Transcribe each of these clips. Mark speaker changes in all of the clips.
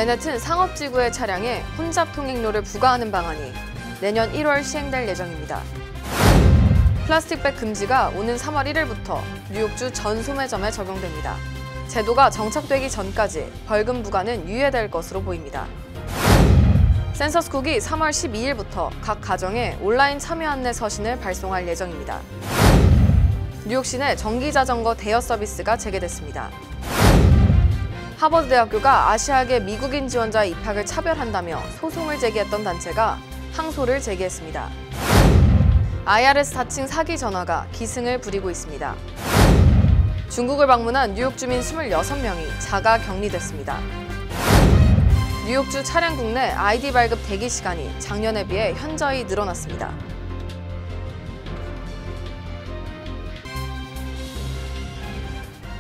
Speaker 1: 맨해튼 상업지구의 차량에 혼잡 통행료를 부과하는 방안이 내년 1월 시행될 예정입니다. 플라스틱백 금지가 오는 3월 1일부터 뉴욕주 전 소매점에 적용됩니다. 제도가 정착되기 전까지 벌금 부과는 유예될 것으로 보입니다. 센서스국이 3월 12일부터 각 가정에 온라인 참여 안내 서신을 발송할 예정입니다. 뉴욕시내 전기자전거 대여 서비스가 재개됐습니다. 하버드대학교가 아시아계 미국인 지원자의 입학을 차별한다며 소송을 제기했던 단체가 항소를 제기했습니다. IRS 사칭 사기 전화가 기승을 부리고 있습니다. 중국을 방문한 뉴욕 주민 26명이 자가 격리됐습니다. 뉴욕주 차량국 내 ID 발급 대기 시간이 작년에 비해 현저히 늘어났습니다.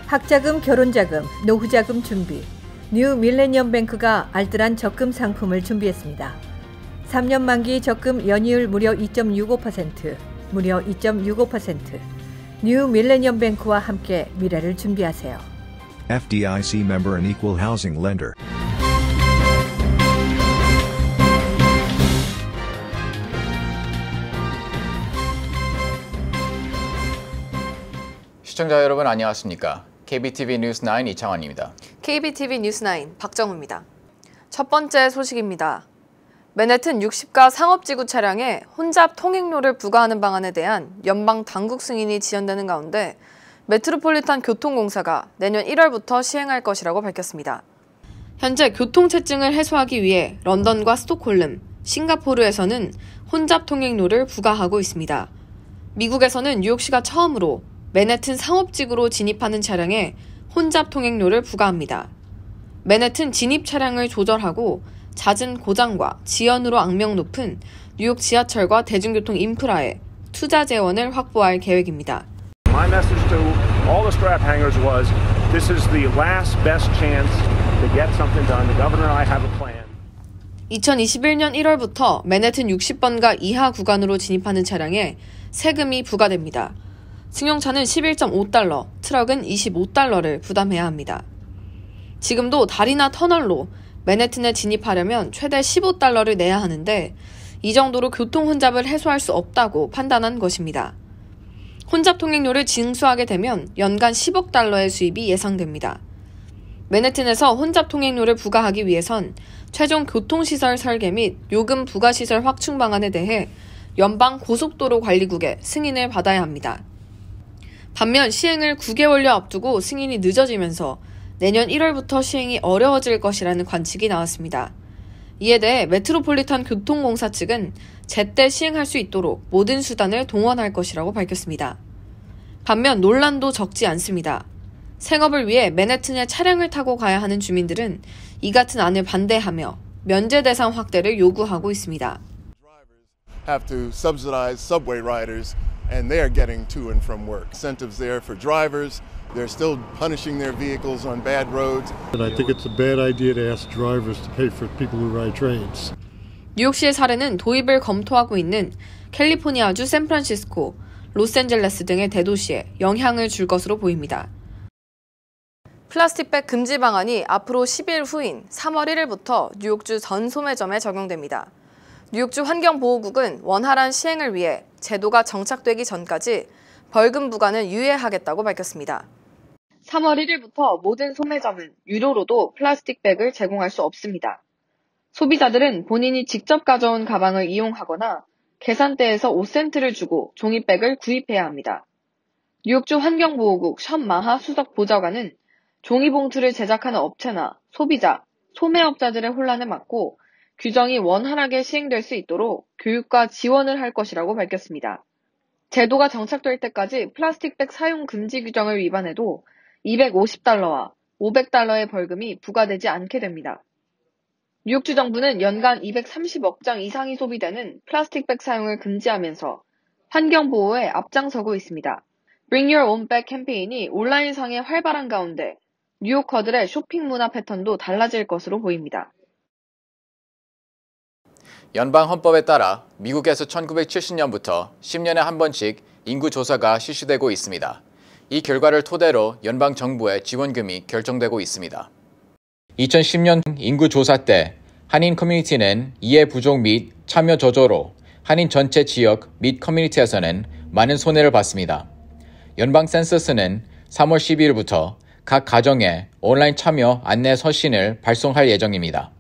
Speaker 2: 학자금, 결혼자금, 노후자금 준비. 뉴 밀레니엄 뱅크가 알뜰한 적금 상품을 준비했습니다. 3년 만기 적금 연이율 무려 2.65%, 무려 2.65%. 뉴 밀레니엄 뱅크와 함께 미래를 준비하세요.
Speaker 3: FDIC member and equal housing lender.
Speaker 4: 시청자 여러분 안녕하십니까? KBTV 뉴스9 이창환입니다.
Speaker 1: KBTV 뉴스9 박정우입니다. 첫 번째 소식입니다. 맨해튼 60가 상업지구 차량에 혼잡 통행료를 부과하는 방안에 대한 연방 당국 승인이 지연되는 가운데 메트로폴리탄 교통공사가 내년 1월부터 시행할 것이라고 밝혔습니다. 현재 교통체증을 해소하기 위해 런던과 스톡홀름, 싱가포르에서는 혼잡 통행료를 부과하고 있습니다. 미국에서는 뉴욕시가 처음으로 맨해튼 상업지구로 진입하는 차량에 혼잡 통행료를 부과합니다. 맨해튼 진입 차량을 조절하고 잦은 고장과 지연으로 악명 높은 뉴욕 지하철과 대중교통 인프라에 투자 재원을 확보할 계획입니다.
Speaker 5: My message to all the strap hangers was this is the last best chance to get something done. The governor and I have a plan.
Speaker 1: 2021년 1월부터 맨해튼 60번가 이하 구간으로 진입하는 차량에 세금이 부과됩니다. 승용차는 11.5달러, 트럭은 25달러를 부담해야 합니다. 지금도 다리나 터널로 맨해튼에 진입하려면 최대 15달러를 내야 하는데 이 정도로 교통 혼잡을 해소할 수 없다고 판단한 것입니다. 혼잡 통행료를 징수하게 되면 연간 10억 달러의 수입이 예상됩니다. 맨해튼에서 혼잡 통행료를 부과하기 위해선 최종 교통시설 설계 및 요금 부과시설 확충 방안에 대해 연방 고속도로 관리국의 승인을 받아야 합니다. 반면 시행을 9개월여 앞두고 승인이 늦어지면서 내년 1월부터 시행이 어려워질 것이라는 관측이 나왔습니다. 이에 대해 메트로폴리탄 교통공사 측은 제때 시행할 수 있도록 모든 수단을 동원할 것이라고 밝혔습니다. 반면 논란도 적지 않습니다. 생업을 위해 맨해튼에 차량을 타고 가야 하는 주민들은 이 같은 안을 반대하며 면제 대상 확대를 요구하고 있습니다.
Speaker 6: Have to subsidize subway riders and they are getting to and from work. Incentives there for drivers. They're still punishing their vehicles on bad roads.
Speaker 7: And I think it's a bad idea to ask drivers to pay for people who ride trains.
Speaker 1: 뉴욕시의 사례는 도입을 검토하고 있는 캘리포니아주 샌프란시스코, 로스앤젤레스 등의 대도시에 영향을 줄 것으로 보입니다. 플라스틱백 금지 방안이 앞으로 10일 후인 3월 1일부터 뉴욕주 전 소매점에 적용됩니다. 뉴욕주 환경보호국은 원활한 시행을 위해 제도가 정착되기 전까지 벌금 부과는 유예하겠다고 밝혔습니다. 3월 1일부터 모든 소매점은 유료로도 플라스틱백을 제공할 수 없습니다. 소비자들은 본인이 직접 가져온 가방을 이용하거나 계산대에서 5센트를 주고 종이백을 구입해야 합니다. 뉴욕주 환경보호국 션 마하 수석 보좌관은 종이봉투를 제작하는 업체나 소비자, 소매업자들의 혼란을 막고 규정이 원활하게 시행될 수 있도록 교육과 지원을 할 것이라고 밝혔습니다. 제도가 정착될 때까지 플라스틱백 사용 금지 규정을 위반해도 250달러와 500달러의 벌금이 부과되지 않게 됩니다. 뉴욕주 정부는 연간 230억 장 이상이 소비되는 플라스틱백 사용을 금지하면서 환경보호에 앞장서고 있습니다. Bring Your Own Bag 캠페인이 온라인상에 활발한 가운데 뉴요커들의 쇼핑 문화 패턴도 달라질 것으로 보입니다.
Speaker 4: 연방 헌법에 따라 미국에서 1970년부터 10년에 한 번씩 인구조사가 실시되고 있습니다. 이 결과를 토대로 연방 정부의 지원금이 결정되고 있습니다. 2010년 인구 조사 때 한인 커뮤니티는 이해 부족 및 참여 저조로 한인 전체 지역 및 커뮤니티에서는 많은 손해를 봤습니다. 연방 센서스는 3월 12일부터 각 가정에 온라인 참여 안내 서신을 발송할 예정입니다.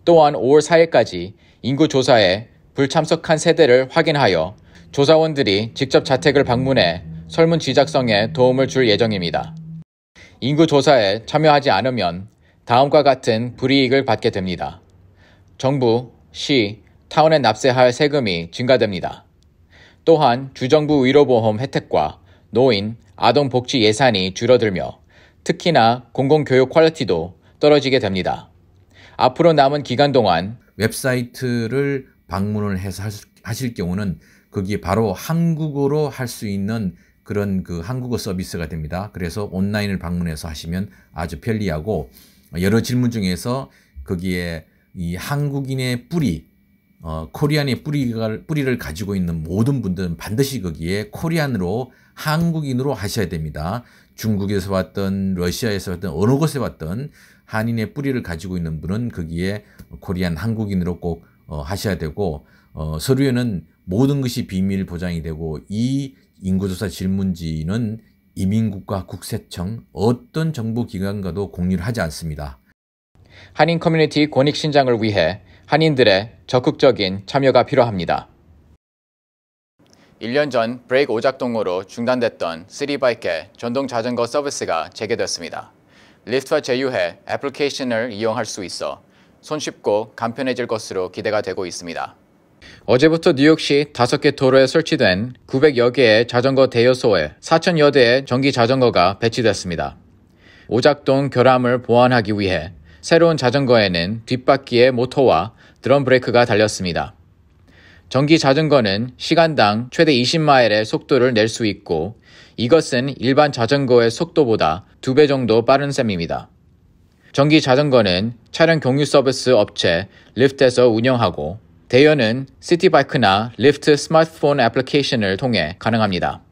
Speaker 4: 또한 5월 4일까지 인구 조사에 불참석한 세대를 확인하여 조사원들이 직접 자택을 방문해 설문 지작성에 도움을 줄 예정입니다. 인구 조사에 참여하지 않으면 다음과 같은 불이익을 받게 됩니다. 정부, 시, 타운에 납세할 세금이 증가됩니다. 또한 주정부 의료보험 혜택과 노인, 아동복지 예산이 줄어들며 특히나 공공교육 퀄리티도 떨어지게 됩니다. 앞으로 남은 기간 동안
Speaker 8: 웹사이트를 방문을 해서 하실 경우는 거기에 바로 한국어로 할 수 있는 그런 그 한국어 서비스가 됩니다. 그래서 온라인을 방문해서 하시면 아주 편리하고 여러 질문 중에서 거기에 이 한국인의 뿌리, 코리안의 뿌리를 가지고 있는 모든 분들은 반드시 거기에 코리안으로 한국인으로 하셔야 됩니다. 중국에서 왔던 러시아에서 왔던 어느 곳에 왔던 한인의 뿌리를 가지고 있는 분은 거기에 코리안 한국인으로 꼭 하셔야 되고 서류에는 모든 것이 비밀 보장이 되고 이 인구조사 질문지는 이민국가 국세청 어떤 정보기관과도 공유를 하지 않습니다.
Speaker 4: 한인 커뮤니티 권익 신장을 위해 한인들의 적극적인 참여가 필요합니다. 1년 전 브레이크 오작동으로 중단됐던 시티바이크의 전동 자전거 서비스가 재개됐습니다. 리프트와 제휴해 애플리케이션을 이용할 수 있어 손쉽고 간편해질 것으로 기대가 되고 있습니다. 어제부터 뉴욕시 5개 도로에 설치된 900여 개의 자전거 대여소에 4,000여 대의 전기 자전거가 배치됐습니다. 오작동 결함을 보완하기 위해 새로운 자전거에는 뒷바퀴에 모터와 드럼 브레이크가 달렸습니다. 전기 자전거는 시간당 최대 20마일의 속도를 낼 수 있고 이것은 일반 자전거의 속도보다 2배 정도 빠른 셈입니다. 전기 자전거는 차량 공유 서비스 업체 리프트에서 운영하고 대여는 시티바이크나 리프트 스마트폰 애플리케이션을 통해 가능합니다.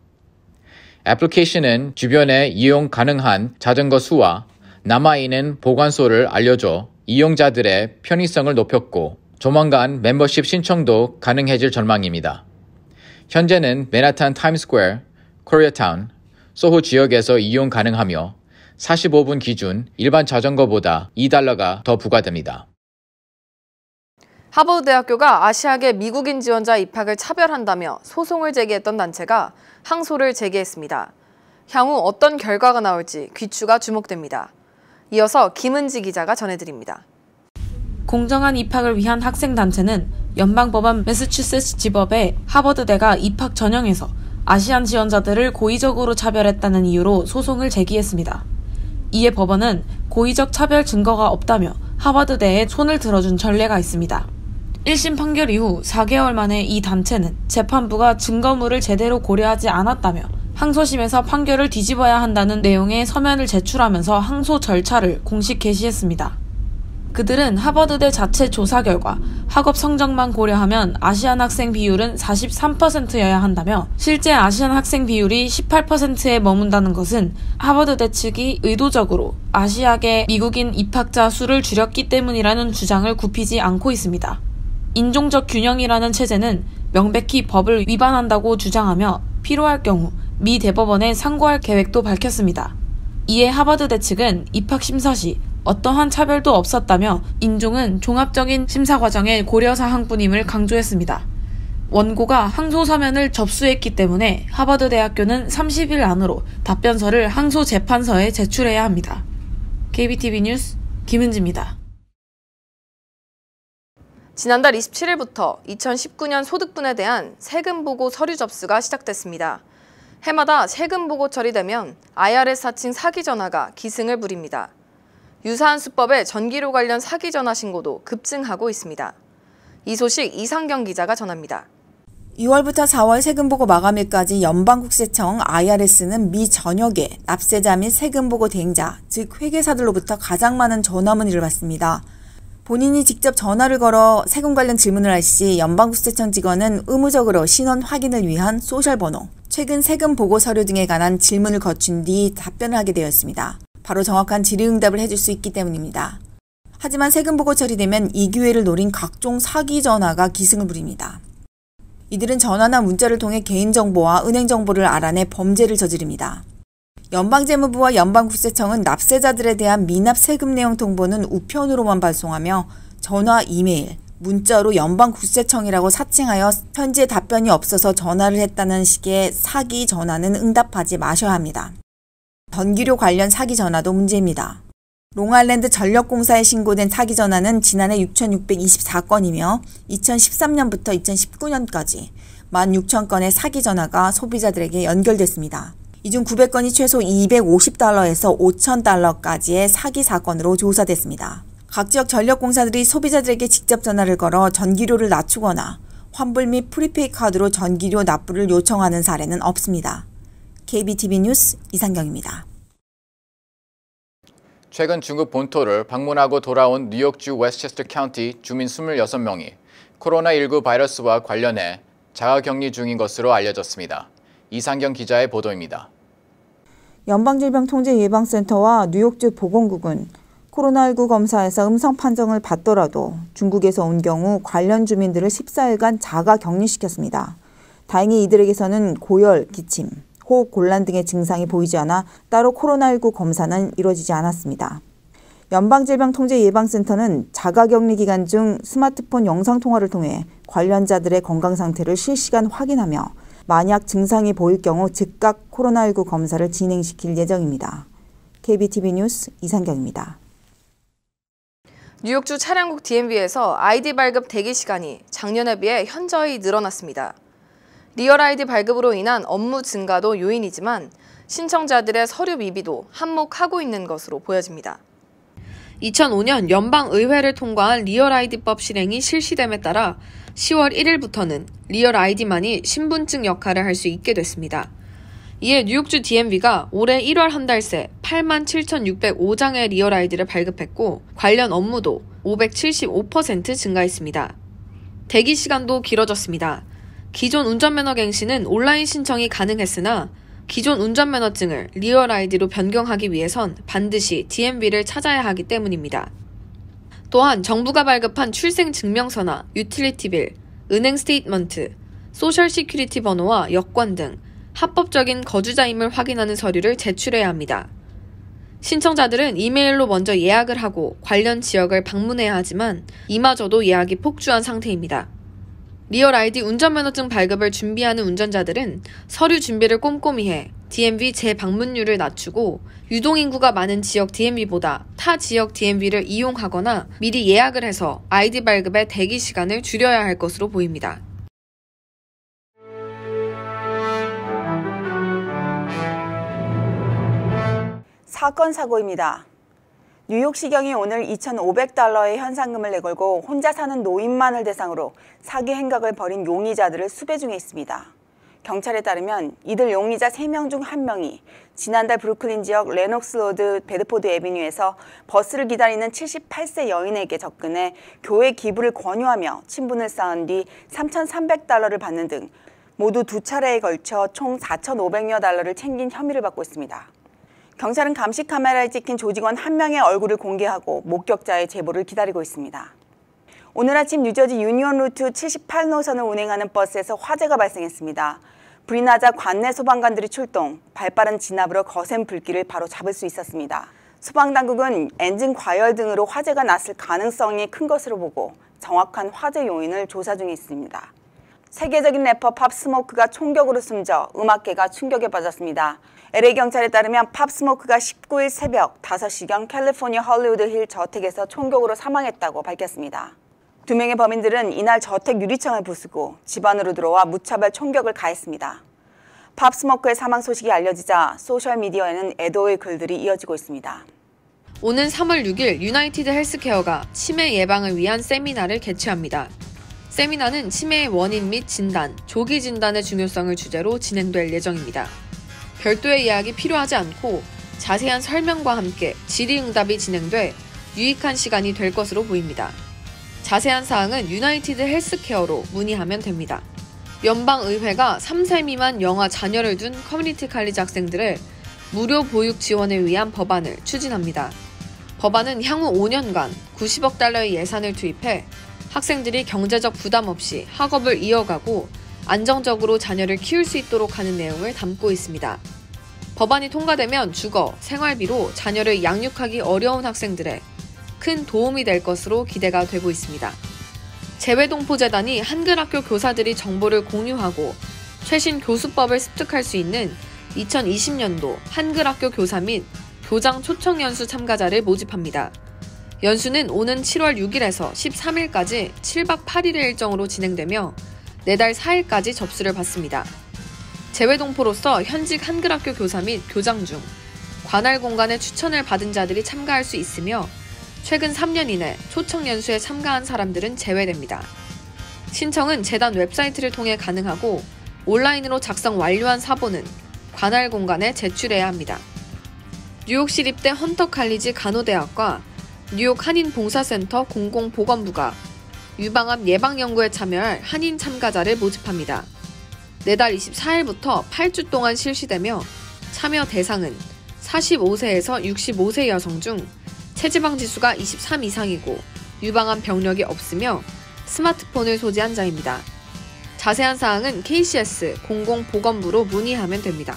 Speaker 4: 애플리케이션은 주변에 이용 가능한 자전거 수와 남아있는 보관소를 알려줘 이용자들의 편의성을 높였고 조만간 멤버십 신청도 가능해질 전망입니다. 현재는 맨하탄 타임스퀘어, 코리아타운, 소호 지역에서 이용 가능하며 45분 기준 일반 자전거보다 $2가 더 부과됩니다.
Speaker 1: 하버드대학교가 아시아계 미국인 지원자 입학을 차별한다며 소송을 제기했던 단체가 항소를 제기했습니다. 향후 어떤 결과가 나올지 귀추가 주목됩니다. 이어서 김은지 기자가 전해드립니다.
Speaker 9: 공정한 입학을 위한 학생단체는 연방법원 매사추세츠 지법에 하버드대가 입학 전형에서 아시안 지원자들을 고의적으로 차별했다는 이유로 소송을 제기했습니다. 이에 법원은 고의적 차별 증거가 없다며 하버드대에 손을 들어준 전례가 있습니다. 1심 판결 이후 4개월 만에 이 단체는 재판부가 증거물을 제대로 고려하지 않았다며 항소심에서 판결을 뒤집어야 한다는 내용의 서면을 제출하면서 항소 절차를 공식 게시했습니다. 그들은 하버드대 자체 조사 결과 학업 성적만 고려하면 아시안 학생 비율은 43%여야 한다며 실제 아시안 학생 비율이 18%에 머문다는 것은 하버드대 측이 의도적으로 아시아계 미국인 입학자 수를 줄였기 때문이라는 주장을 굽히지 않고 있습니다. 인종적 균형이라는 체제는 명백히 법을 위반한다고 주장하며 필요할 경우 미 대법원에 상고할 계획도 밝혔습니다. 이에 하버드대 측은 입학 심사 시 어떠한 차별도 없었다며 인종은 종합적인 심사 과정의 고려사항뿐임을 강조했습니다. 원고가 항소 서면을 접수했기 때문에 하버드대학교는 30일 안으로 답변서를 항소재판서에 제출해야 합니다. KBTV 뉴스 김은지입니다.
Speaker 1: 지난달 27일부터 2019년 소득분에 대한 세금보고 서류 접수가 시작됐습니다. 해마다 세금보고 처리되면 IRS 하칭 사기 전화가 기승을 부립니다. 유사한 수법의 전기료 관련 사기 전화 신고도 급증하고 있습니다. 이 소식 이상경 기자가 전합니다.
Speaker 10: 2월부터 4월 세금보고 마감일까지 연방국세청 IRS는 미 전역의 납세자 및 세금보고 대행자, 즉 회계사들로부터 가장 많은 전화문의를 받습니다. 본인이 직접 전화를 걸어 세금 관련 질문을 할 시 연방국세청 직원은 의무적으로 신원 확인을 위한 소셜번호, 최근 세금 보고 서류 등에 관한 질문을 거친 뒤 답변을 하게 되었습니다. 바로 정확한 질의응답을 해줄 수 있기 때문입니다. 하지만 세금 보고 처리되면 이 기회를 노린 각종 사기 전화가 기승을 부립니다. 이들은 전화나 문자를 통해 개인정보와 은행정보를 알아내 범죄를 저지릅니다. 연방재무부와 연방국세청은 납세자들에 대한 미납 세금 내용 통보는 우편으로만 발송하며 전화, 이메일, 문자로 연방국세청이라고 사칭하여 현재 답변이 없어서 전화를 했다는 식의 사기 전화는 응답하지 마셔야 합니다. 전기료 관련 사기 전화도 문제입니다. 롱아일랜드 전력공사에 신고된 사기 전화는 지난해 6,624건이며 2013년부터 2019년까지 16,000건의 사기 전화가 소비자들에게 연결됐습니다. 이 중 900건이 최소 $250에서 $5,000까지의 사기 사건으로 조사됐습니다. 각 지역 전력공사들이 소비자들에게 직접 전화를 걸어 전기료를 낮추거나 환불 및 프리페이 카드로 전기료 납부를 요청하는 사례는 없습니다. KBTV 뉴스 이상경입니다.
Speaker 4: 최근 중국 본토를 방문하고 돌아온 뉴욕주 웨스체스터 카운티 주민 26명이 코로나19 바이러스와 관련해 자가격리 중인 것으로 알려졌습니다. 이상경 기자의 보도입니다.
Speaker 10: 연방질병통제예방센터와 뉴욕주 보건국은 코로나19 검사에서 음성 판정을 받더라도 중국에서 온 경우 관련 주민들을 14일간 자가 격리시켰습니다. 다행히 이들에게서는 고열, 기침, 호흡 곤란 등의 증상이 보이지 않아 따로 코로나19 검사는 이루어지지 않았습니다. 연방질병통제예방센터는 자가격리 기간 중 스마트폰 영상통화를 통해 관련자들의 건강 상태를 실시간 확인하며 만약 증상이 보일 경우 즉각 코로나19 검사를 진행시킬 예정입니다. KBTV 뉴스 이상경입니다.
Speaker 1: 뉴욕주 차량국 DMV에서 아이디 발급 대기 시간이 작년에 비해 현저히 늘어났습니다. 리얼 아이디 발급으로 인한 업무 증가도 요인이지만 신청자들의 서류 미비도 한몫하고 있는 것으로 보여집니다. 2005년 연방의회를 통과한 리얼 아이디법 실행이 실시됨에 따라 10월 1일부터는 리얼 아이디만이 신분증 역할을 할 수 있게 됐습니다. 이에 뉴욕주 DMV가 올해 1월 한 달 새 87,605장의 리얼 아이디를 발급했고 관련 업무도 575% 증가했습니다. 대기 시간도 길어졌습니다. 기존 운전면허 갱신은 온라인 신청이 가능했으나 기존 운전면허증을 리얼 아이디로 변경하기 위해선 반드시 DMV를 찾아야 하기 때문입니다. 또한 정부가 발급한 출생증명서나 유틸리티빌, 은행 스테이트먼트, 소셜 시큐리티 번호와 여권 등 합법적인 거주자임을 확인하는 서류를 제출해야 합니다. 신청자들은 이메일로 먼저 예약을 하고 관련 지역을 방문해야 하지만 이마저도 예약이 폭주한 상태입니다. 리얼 아이디 운전면허증 발급을 준비하는 운전자들은 서류 준비를 꼼꼼히 해 DMV 재방문율을 낮추고 유동인구가 많은 지역 DMV보다 타 지역 DMV를 이용하거나 미리 예약을 해서 아이디 발급의 대기 시간을 줄여야 할 것으로 보입니다.
Speaker 10: 사건 사고입니다. 뉴욕시경이 오늘 $2,500의 현상금을 내걸고 혼자 사는 노인만을 대상으로 사기 행각을 벌인 용의자들을 수배 중에 있습니다. 경찰에 따르면 이들 용의자 3명 중 1명이 지난달 브루클린 지역 레녹스 로드 베드포드 애비뉴에서 버스를 기다리는 78세 여인에게 접근해 교회 기부를 권유하며 친분을 쌓은 뒤 $3,300를 받는 등 모두 2차례에 걸쳐 총 $4,500여 달러를 챙긴 혐의를 받고 있습니다. 경찰은 감시 카메라에 찍힌 조직원 1명의 얼굴을 공개하고 목격자의 제보를 기다리고 있습니다. 오늘 아침 뉴저지 유니온 루트 78노선을 운행하는 버스에서 화재가 발생했습니다. 불이 나자 관내 소방관들이 출동, 발빠른 진압으로 거센 불길을 바로 잡을 수 있었습니다. 소방당국은 엔진 과열 등으로 화재가 났을 가능성이 큰 것으로 보고 정확한 화재 요인을 조사 중에 있습니다. 세계적인 래퍼 팝 스모크가 총격으로 숨져 음악계가 충격에 빠졌습니다. LA 경찰에 따르면 팝 스모크가 19일 새벽 5시경 캘리포니아 헐리우드 힐 저택에서 총격으로 사망했다고 밝혔습니다. 2명의 범인들은 이날 저택 유리창을 부수고 집 안으로 들어와 무차별 총격을 가했습니다. 팝 스모크의 사망 소식이 알려지자 소셜미디어에는 애도의 글들이 이어지고 있습니다.
Speaker 1: 오는 3월 6일 유나이티드 헬스케어가 치매 예방을 위한 세미나를 개최합니다. 세미나는 치매의 원인 및 진단, 조기 진단의 중요성을 주제로 진행될 예정입니다. 별도의 예약이 필요하지 않고 자세한 설명과 함께 질의응답이 진행돼 유익한 시간이 될 것으로 보입니다. 자세한 사항은 유나이티드 헬스케어로 문의하면 됩니다. 연방의회가 3세 미만 영아 자녀를 둔 커뮤니티 칼리지 학생들의 무료 보육 지원을 위한 법안을 추진합니다. 법안은 향후 5년간 90억 달러의 예산을 투입해 학생들이 경제적 부담 없이 학업을 이어가고 안정적으로 자녀를 키울 수 있도록 하는 내용을 담고 있습니다. 법안이 통과되면 주거, 생활비로 자녀를 양육하기 어려운 학생들에 큰 도움이 될 것으로 기대가 되고 있습니다. 재외동포재단이 한글학교 교사들이 정보를 공유하고 최신 교수법을 습득할 수 있는 2020년도 한글학교 교사 및 교장 초청 연수 참가자를 모집합니다. 연수는 오는 7월 6일에서 13일까지 7박 8일의 일정으로 진행되며 내달 4일까지 접수를 받습니다. 재외동포로서 현직 한글학교 교사 및 교장 중 관할 공간의 추천을 받은 자들이 참가할 수 있으며 최근 3년 이내 초청 연수에 참가한 사람들은 제외됩니다. 신청은 재단 웹사이트를 통해 가능하고 온라인으로 작성 완료한 사본은 관할 공간에 제출해야 합니다. 뉴욕시립대 헌터 칼리지 간호대학과 뉴욕 한인봉사센터 공공보건부가 유방암 예방 연구에 참여할 한인 참가자를 모집합니다. 내달 24일부터 8주 동안 실시되며 참여 대상은 45세에서 65세 여성 중 체지방 지수가 23 이상이고 유방암 병력이 없으며 스마트폰을 소지한 자입니다. 자세한 사항은 KCS 공공보건부로 문의하면 됩니다.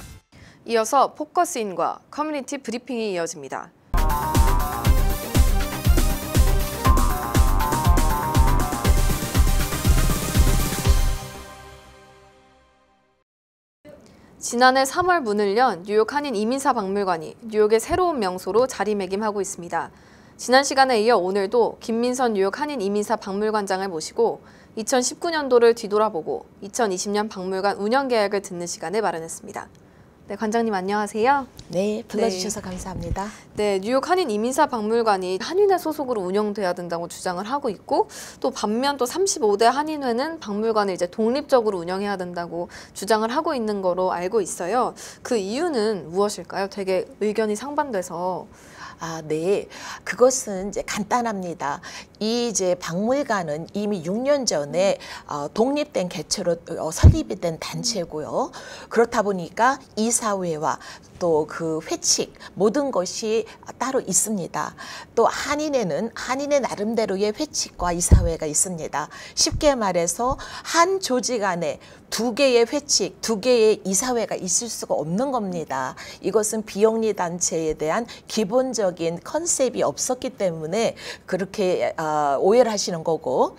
Speaker 1: 이어서 포커스인과 커뮤니티 브리핑이 이어집니다. 지난해 3월 문을 연 뉴욕 한인 이민사 박물관이 뉴욕의 새로운 명소로 자리매김하고 있습니다. 지난 시간에 이어 오늘도 김민선 뉴욕 한인 이민사 박물관장을 모시고 2019년도를 뒤돌아보고 2020년 박물관 운영 계획을 듣는 시간을 마련했습니다. 네, 관장님 안녕하세요.
Speaker 11: 네, 불러주셔서 감사합니다.
Speaker 1: 네, 뉴욕 한인 이민사 박물관이 한인회 소속으로 운영돼야 된다고 주장을 하고 있고 또 반면 또 35대 한인회는 박물관을 이제 독립적으로 운영해야 된다고 주장을 하고 있는 거로 알고 있어요. 그 이유는 무엇일까요? 되게 의견이 상반돼서.
Speaker 11: 네. 그것은 이제 간단합니다. 이 이제 박물관은 이미 6년 전에 독립된 개체로 설립이 된 단체고요. 그렇다 보니까 이사회와 또 그 회칙 모든 것이 따로 있습니다. 또 한인회는 한인회 나름대로의 회칙과 이사회가 있습니다. 쉽게 말해서 한 조직 안에 두 개의 회칙, 두 개의 이사회가 있을 수가 없는 겁니다. 이것은 비영리 단체에 대한 기본적인 컨셉이 없었기 때문에 그렇게 오해를 하시는 거고,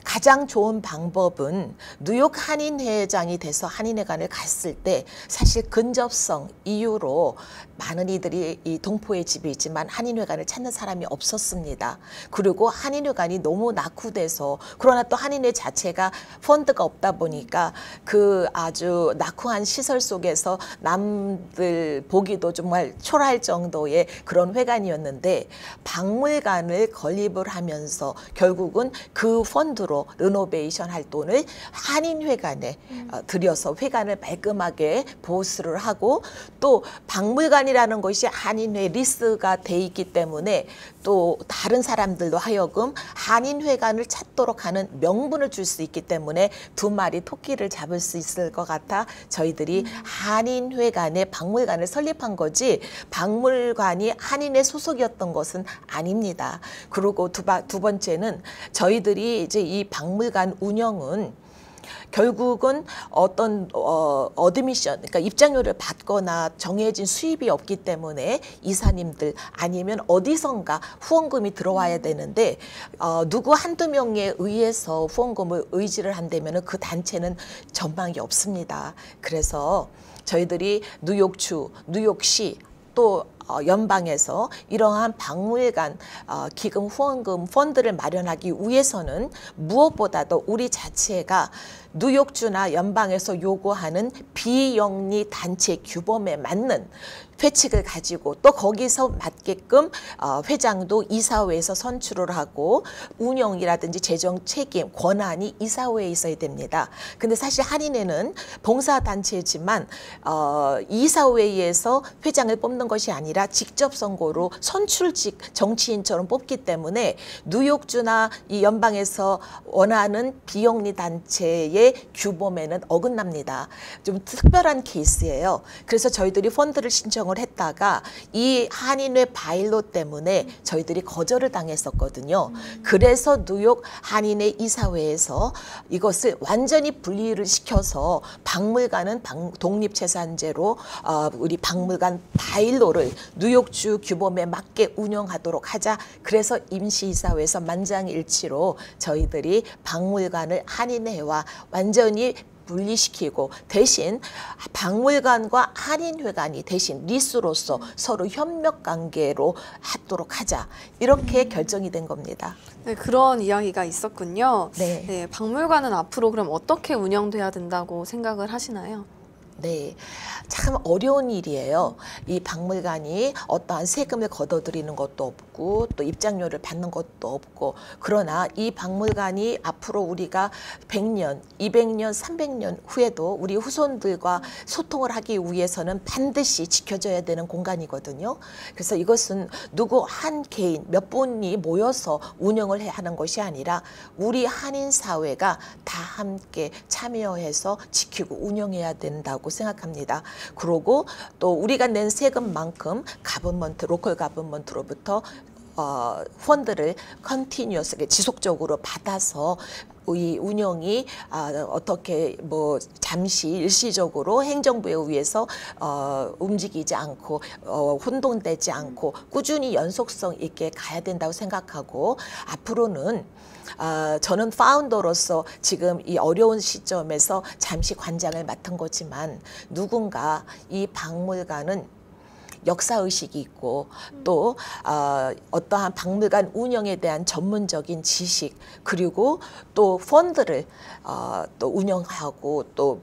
Speaker 11: 가장 좋은 방법은 뉴욕 한인회장이 돼서 한인회관을 갔을 때 사실 근접성 이유로 많은 이들이 이 동포의 집이 있지만 한인회관을 찾는 사람이 없었습니다. 그리고 한인회관이 너무 낙후돼서, 그러나 또 한인회 자체가 펀드가 없다 보니까 그 아주 낙후한 시설 속에서 남들 보기도 정말 초라할 정도의 그런 회관이었는데, 박물관을 건립을 하면서 결국은 그 펀드로 리노베이션 할 돈을 한인회관에 들여서 회관을 말끔하게 보수를 하고, 또 박물관이라는 것이 한인회 리스트가 돼 있기 때문에 또 다른 사람들도 하여금 한인회관을 찾도록 하는 명분을 줄 수 있기 때문에 두 마리 토끼를 잡을 수 있을 것 같아 저희들이 한인회관에 박물관을 설립한 거지, 박물관이 한인회 소속이었던 것은 아닙니다. 그리고 두 번째는 저희들이 이제 이 박물관 운영은 결국은 어떤 어드미션, 그러니까 입장료를 받거나 정해진 수입이 없기 때문에 이사님들 아니면 어디선가 후원금이 들어와야 되는데 누구 한두 명에 의해서 후원금을 의지를 한다면 그 단체는 전망이 없습니다. 그래서 저희들이 뉴욕주, 뉴욕시 또 연방에서 이러한 박물관 기금 후원금 펀드를 마련하기 위해서는 무엇보다도 우리 자체가 뉴욕주나 연방에서 요구하는 비영리 단체 규범에 맞는 회칙을 가지고 또 거기서 맞게끔 회장도 이사회에서 선출을 하고 운영이라든지 재정 책임, 권한이 이사회에 있어야 됩니다. 근데 사실 한인회는 봉사단체지만 이사회에서 회장을 뽑는 것이 아니라 아니라 직접 선거로 선출직 정치인처럼 뽑기 때문에 뉴욕주나 이 연방에서 원하는 비영리 단체의 규범에는 어긋납니다. 좀 특별한 케이스예요. 그래서 저희들이 펀드를 신청을 했다가 이 한인회 바일로 때문에 저희들이 거절을 당했었거든요. 그래서 뉴욕 한인회 이사회에서 이것을 완전히 분리를 시켜서 박물관은 독립재산제로 우리 박물관 바일로를 뉴욕주 규범에 맞게 운영하도록 하자. 그래서 임시이사회에서 만장일치로 저희들이 박물관을 한인회와 완전히 분리시키고 대신 박물관과 한인회관이 대신 리스로서 서로 협력 관계로 하도록 하자. 이렇게 결정이 된 겁니다.
Speaker 1: 네, 그런 이야기가 있었군요.
Speaker 11: 네.
Speaker 1: 네, 박물관은 앞으로 그럼 어떻게 운영돼야 된다고 생각을 하시나요?
Speaker 11: 네, 참 어려운 일이에요. 이 박물관이 어떠한 세금을 걷어들이는 것도 없고 또 입장료를 받는 것도 없고, 그러나 이 박물관이 앞으로 우리가 100년, 200년, 300년 후에도 우리 후손들과 소통을 하기 위해서는 반드시 지켜져야 되는 공간이거든요. 그래서 이것은 누구 한 개인 몇 분이 모여서 운영을 해야 하는 것이 아니라 우리 한인 사회가 다 함께 참여해서 지키고 운영해야 된다고 생각합니다. 그리고 또 우리가 낸 세금만큼 가버먼트, 로컬 가버먼트로부터 펀드를 컨티뉴어스하게 지속적으로 받아서 이 운영이 어떻게 뭐 잠시 일시적으로 행정부에 의해서 움직이지 않고 혼돈되지 않고 꾸준히 연속성 있게 가야 된다고 생각하고, 앞으로는 저는 파운더로서 지금 이 어려운 시점에서 잠시 관장을 맡은 거지만 누군가 이 박물관은 역사의식이 있고 또 어떠한 박물관 운영에 대한 전문적인 지식, 그리고 또 펀드를 또 운영하고 또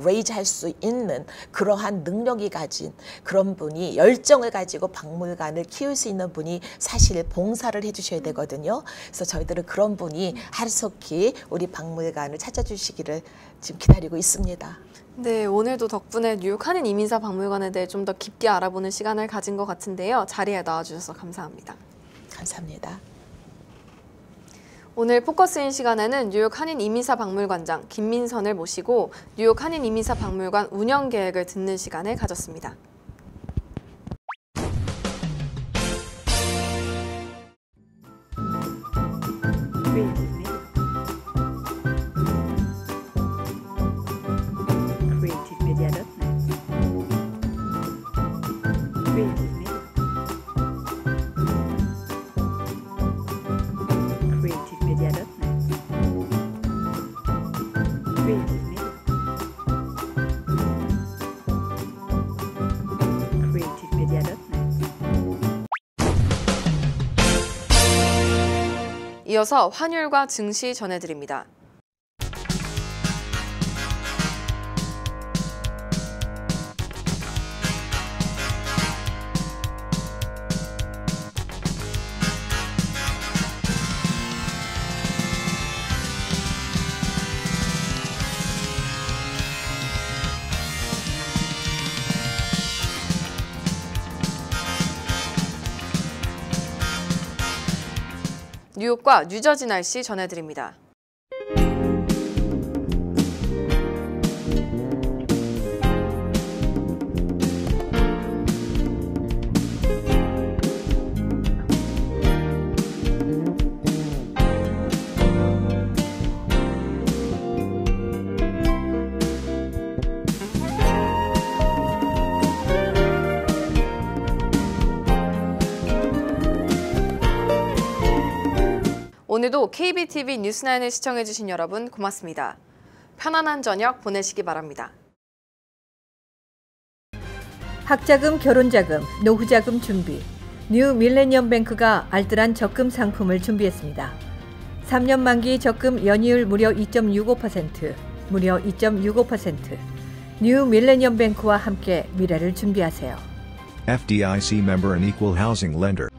Speaker 11: 레이즈할 수 있는 그러한 능력이 가진 그런 분이, 열정을 가지고 박물관을 키울 수 있는 분이 사실 봉사를 해주셔야 되거든요. 그래서 저희들은 그런 분이 하루속히 우리 박물관을 찾아주시기를 지금 기다리고 있습니다.
Speaker 1: 네, 오늘도 덕분에 뉴욕 한인 이민사 박물관에 대해 좀 더 깊게 알아보는 시간을 가진 것 같은데요. 자리에 나와주셔서 감사합니다.
Speaker 11: 감사합니다.
Speaker 1: 오늘 포커스인 시간에는 뉴욕 한인 이민사 박물관장 김민선을 모시고 뉴욕 한인 이민사 박물관 운영 계획을 듣는 시간을 가졌습니다. 이어서 환율과 증시 전해드립니다. 뉴욕과 뉴저지 날씨 전해드립니다. 오늘도 KBTV 뉴스9을 시청해주신 여러분 고맙습니다. 편안한 저녁 보내시기 바랍니다.
Speaker 2: 학자금, 결혼자금, 노후자금 준비. 뉴 밀레니엄 뱅크가 알뜰한 적금 상품을 준비했습니다. 3년 만기 적금 연이율 무려 2.65%, 무려 2.65%. 뉴 밀레니엄 뱅크와 함께 미래를 준비하세요.
Speaker 3: FDIC member and equal housing lender.